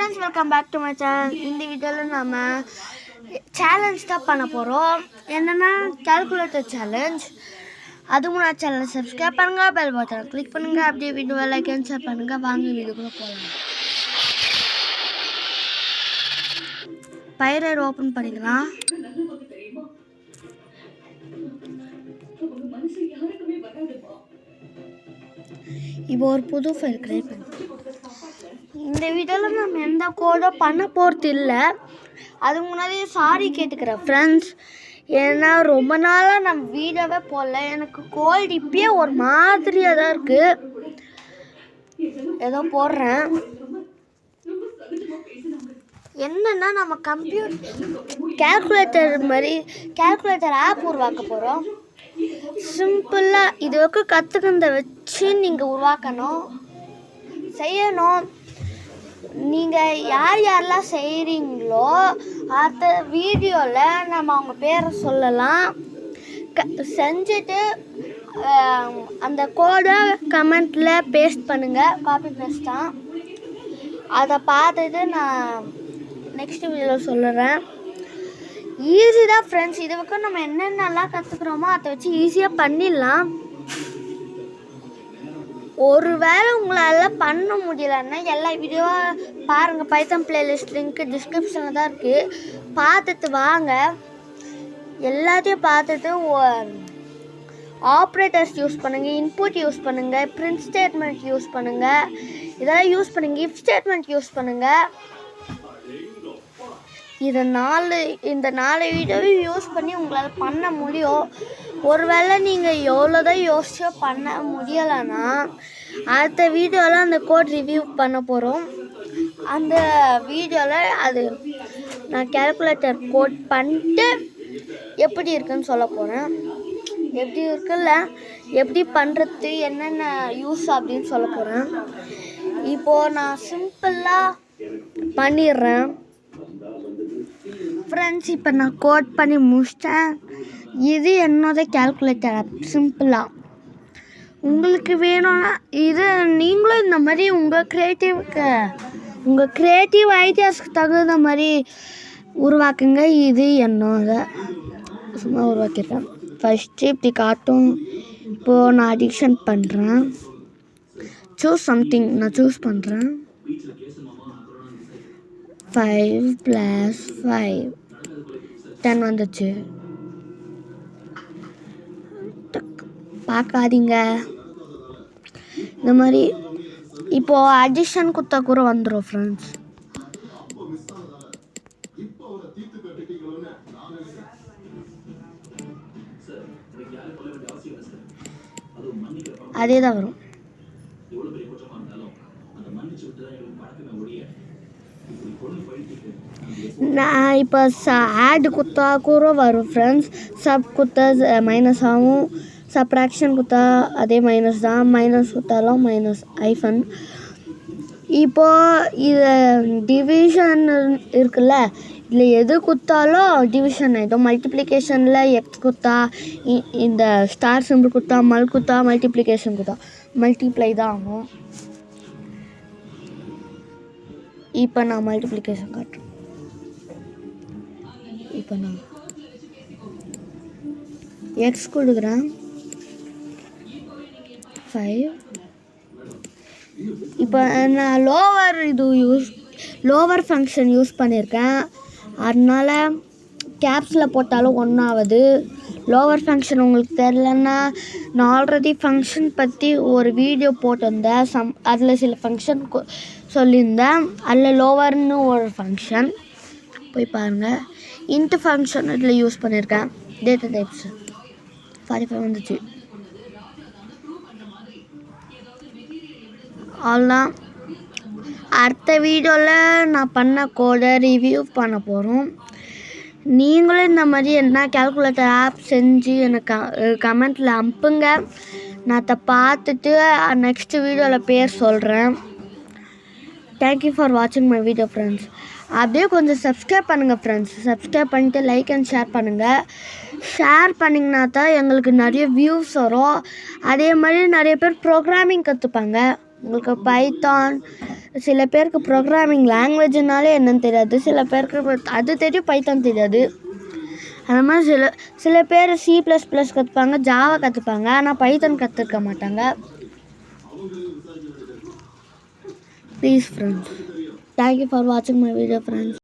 friends, welcome back to my channel. இந்த வீடியோல நாம challenge தான் பண்ண போறோம். என்னன்னா calculator challenge. அதுக்கு முன்னாடி சேனலை சப்ஸ்கிரைப் பண்ணுங்க, பெல் பட்டனை கிளிக் பண்ணுங்க, அப்படியே வீடியோவை லைக் அண்ட் ஷேர் பண்ணுங்க. வாங்க வீடியோக்குள்ள போலாம். பைரேட் ஓபன் பண்ணிக்கலாம். இப்போ ஒரு புது ஃபைல் கிரியேட் பண்ணி இந்த வீடியோவில் நம்ம எந்த கோடும் பண்ண போகிறது இல்லை. அதுக்கு முன்னாடி சாரி கேட்டுக்கிறேன் ஃப்ரெண்ட்ஸ். ஏன்னா ரொம்ப நாளாக நம்ம வீடியோவே போடல. எனக்கு கோல்டு இப்பயே ஒரு மாதிரியாக தான் இருக்குது. ஏதோ போடுறேன். என்னென்னா நம்ம கேல்குலேட்டர் ஆப் உருவாக்க போகிறோம். சிம்பிளாக இது வரைக்கும் கற்றுக்கிறத வச்சு நீங்கள் உருவாக்கணும், செய்யணும். நீங்கள் யாரெல்லாம் செய்கிறீங்களோ அடுத்த வீடியோவில் நம்ம அவங்க பேரை சொல்லலாம். செஞ்சுட்டு அந்த கோடை கமெண்ட்டில் பேஸ்ட் பண்ணுங்கள். காப்பி பேஸ்ட் தான். அதை பார்த்துட்டு நான் நெக்ஸ்ட் வீடியோவில் சொல்லுறேன். ஈஸி தான் ஃப்ரெண்ட்ஸ். இது வரைக்கும் நம்ம என்னென்னலாம் கற்றுக்குறோமோ அதை வச்சு ஈஸியாக பண்ணிடலாம். ஒரு வேளை உங்களால் பண்ண முடியலன்னா எல்லா வீடியோவும் பாருங்கள். பைத்தன் பிளேலிஸ்ட் லிங்க்கு டிஸ்கிரிப்ஷனில் தான் இருக்குது. பார்த்துட்டு வாங்க. எல்லாத்தையும் பார்த்துட்டு ஆப்ரேட்டர்ஸ் யூஸ் பண்ணுங்கள், இன்புட் யூஸ் பண்ணுங்கள், பிரிண்ட் ஸ்டேட்மெண்ட் யூஸ் பண்ணுங்கள், இதெல்லாம் யூஸ் பண்ணுங்கள், இஃப் ஸ்டேட்மெண்ட் யூஸ் பண்ணுங்கள். இந்த 4 வீடியோவையும் யூஸ் பண்ணி உங்களால் பண்ண முடியும். ஒருவேளை நீங்கள் எவ்வளோ தான் யோசிச்சோ பண்ண முடியலைன்னா அடுத்த வீடியோவில் அந்த கோட் ரிவ்யூ பண்ண போகிறோம். அந்த வீடியோவில் அது நான் கேல்குலேட்டர் கோட் பண்ணிட்டு எப்படி இருக்குன்னு சொல்ல போகிறேன். எப்படி இருக்குல்ல, எப்படி பண்ணுறது, என்னென்ன யூஸ் அப்படின்னு சொல்ல போகிறேன். இப்போது நான் சிம்பிளாக பண்ணிடுறேன் ஃப்ரெண்ட்ஸ். இப்போ நான் கோட் பண்ணி முடிச்சிட்டேன். இது என்னோட கேல்குலேட்டர் ஆப். சிம்பிளாக உங்களுக்கு வேணும்னா இது நீங்களும் இந்த மாதிரி உங்கள் க்ரியேட்டிவ் ஐடியாஸ்க்கு தகுந்த மாதிரி உருவாக்குங்க. இது என்னோட சும்மா உருவாக்கியிருக்கேன். ஃபஸ்ட்டு இப்படி காட்டும். இப்போது நான் அடிக்ஷன் பண்ணுறேன். சூஸ் சம்திங் நான் சூஸ் பண்ணுறேன். 5 + 5 10 வந்துச்சு. பார்க்காதீங்க இந்த மாதிரி. இப்போது அடிஷன் குத்தா கூட வந்துடும் ஃப்ரெண்ட்ஸ். அதே தான் வரும். நான் இப்போ ஆட் குத்தா கூட வரும் ஃப்ரெண்ட்ஸ். சப் குத்தா மைனஸ் ஆகும், சப்ராக்ஷன் குத்தா அதே மைனஸ் தான், மைனஸ் குத்தாலும் மைனஸ் ஐஃபன். இப்போது இது டிவிஷன் இருக்குல்ல, இதில் எது குத்தாலும் டிவிஷன் ஆகிடும். மல்டிப்ளிகேஷனில் எக்ஸ் குத்தா, இந்த ஸ்டார் சிம்பிள் குத்தா, மல் குத்தா, மல்டிப்ளிகேஷன் குத்தா மல்டிப்ளை தான் ஆகும். இப்போ நான் மல்டிப்ளிகேஷன் காட்டுறேன். இப்போ நான் எக்ஸ் கொடுக்குறேன் 5. இப்போ நான் லோவர் ஃபங்க்ஷன் யூஸ் பண்ணியிருக்கேன். அதனால் கேப்ஸில் போட்டாலும் ஒன்றாவது. லோவர் ஃபங்க்ஷன் உங்களுக்கு தெரிலன்னா நான் ஆல்ரெடி ஃபங்க்ஷன் பற்றி ஒரு வீடியோ போட்டிருந்தேன். அதில் சில ஃபங்க்ஷன் சொல்லியிருந்தேன். அதில் லோவர்னு ஒரு ஃபங்க்ஷன் போய் பாருங்கள். இன்ட்டு ஃபங்க்ஷன் இதில் யூஸ் பண்ணியிருக்கேன். டேட்டா டைப்ஸ் 45 வந்துச்சு. அவ்வளோதான். அடுத்த வீடியோவில் நான் பண்ண கோடை ரிவ்யூ பண்ண போகிறோம். நீங்களும் இந்த மாதிரி என்ன கேல்குலேட்டர் ஆப் செஞ்சு எனக்கு கமெண்ட்டில் அனுப்புங்க. நான் அதை பார்த்துட்டு நெக்ஸ்ட் வீடியோவில் பேர் சொல்கிறேன். தேங்க்யூ ஃபார் வாட்சிங் மை வீடியோ ஃப்ரெண்ட்ஸ். அப்படியே கொஞ்சம் சப்ஸ்கிரைப் பண்ணுங்கள் ஃப்ரெண்ட்ஸ். சப்ஸ்கிரைப் பண்ணிட்டு லைக் அண்ட் ஷேர் பண்ணுங்கள். ஷேர் பண்ணிங்கன்னா தான் எங்களுக்கு நிறைய வியூஸ் வரும். அதே மாதிரி நிறைய பேர் ப்ரோக்ராமிங் கற்றுப்பாங்க. உங்களுக்கு பைத்தான், சில பேருக்கு ப்ரோக்ராமிங் லாங்குவேஜ்னாலே என்னன்னு தெரியாது, சில பேருக்கு அது தெரியும், பைத்தான் தெரியாது. அது மாதிரி சில பேர் C++ கற்றுப்பாங்க, ஜாவா கற்றுப்பாங்க, ஆனால் பைத்தான் கற்றுக்க மாட்டாங்க. ப்ளீஸ் ஃப்ரெண்ட்ஸ், தேங்க்யூ ஃபார் வாட்சிங் மை வீடியோ ஃப்ரெண்ட்ஸ்.